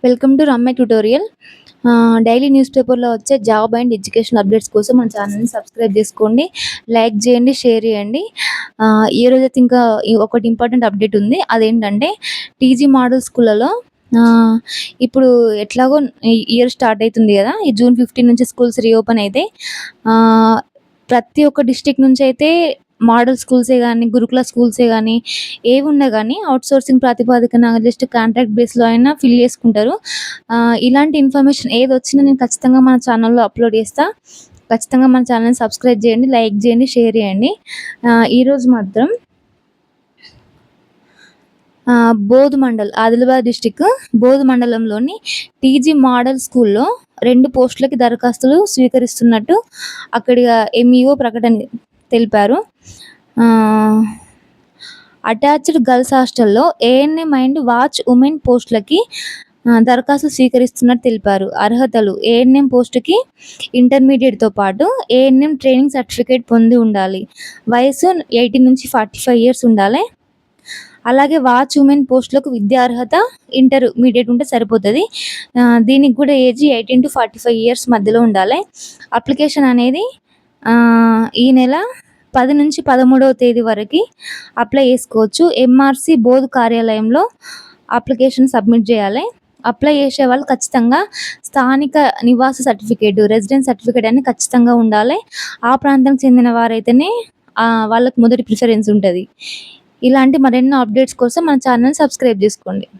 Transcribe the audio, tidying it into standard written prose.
Welcome to Ramya tutorial. Daily news పేపర్లో వచ్చే job and education updates కోసం మన ఛానల్ని సబ్స్క్రైబ్ చేసుకోండి, లైక్ చేయండి, షేర్ చేయండి. ఈ రోజైతే ఇంకా ఒకటి ఇంపార్టెంట్ అప్డేట్ ఉంది. అదేంటంటే టీజీ మోడల్ స్కూళ్ళలో ఇప్పుడు ఎట్లాగో ఇయర్ స్టార్ట్ అవుతుంది కదా, ఈ జూన్ 15 నుంచి స్కూల్స్ రీఓపెన్ అయితే ప్రతి ఒక్క డిస్ట్రిక్ట్ నుంచి అయితే మోడల్ స్కూల్సే కానీ, గురుకుల స్కూల్సే కానీ, ఏవి ఉన్నా కానీ అవుట్‌సోర్సింగ్ ప్రాతిపదికన జస్ట్ కాంట్రాక్ట్ బేస్‌లో అయినా ఫిల్ చేసుకుంటారు. ఇలాంటి ఇన్ఫర్మేషన్ ఏదొచ్చినా నేను ఖచ్చితంగా మన ఛానల్‌లో అప్లోడ్ చేస్తా. ఖచ్చితంగా మన ఛానల్‌ని సబ్స్క్రైబ్ చేయండి, లైక్ చేయండి, షేర్ చేయండి. ఈరోజు మాత్రం బోధ్ మండల్, ఆదిలాబాద్ డిస్టిక్ బోధ్ మండలంలోని టీజీ మోడల్ స్కూల్‌లో 2 పోస్టులకి దరఖాస్తులు స్వీకరిస్తున్నట్టు అక్కడి ఎంఈఓ ప్రకటన తెలిపారు. అటాచ్డ్ గర్ల్స్ హాస్టల్లో ఏఎన్ఎం అండ్ వాచ్ ఉమెన్ పోస్టులకి దరఖాస్తు స్వీకరిస్తున్నట్టు తెలిపారు. అర్హతలు: ఏఎన్ఎం పోస్టుకి ఇంటర్మీడియట్‌తో పాటు ఏఎన్ఎం ట్రైనింగ్ సర్టిఫికేట్ పొంది ఉండాలి. వయసు 18 నుంచి 45 ఇయర్స్ ఉండాలి. అలాగే వాచ్ ఉమెన్ పోస్టులకు విద్యా అర్హత ఇంటర్మీడియట్ ఉంటే సరిపోతుంది. దీనికి కూడా ఏజ్ 18 to 45 ఇయర్స్ మధ్యలో ఉండాలి. అప్లికేషన్ అనేది ఈ నెల 10 నుంచి 13వ తేదీ వరకు అప్లై చేసుకోవచ్చు. ఎంఆర్సి బోధ్ కార్యాలయంలో అప్లికేషన్ సబ్మిట్ చేయాలి. అప్లై చేసే వాళ్ళు ఖచ్చితంగా స్థానిక నివాస సర్టిఫికేట్, రెసిడెన్స్ సర్టిఫికేట్ అని ఖచ్చితంగా ఉండాలి. ఆ ప్రాంతానికి చెందిన వారైతేనే వాళ్ళకి మొదటి ప్రిఫరెన్స్ ఉంటుంది. ఇలాంటి మరెన్నో అప్డేట్స్ కోసం మన ఛానల్ సబ్స్క్రైబ్ చేసుకోండి.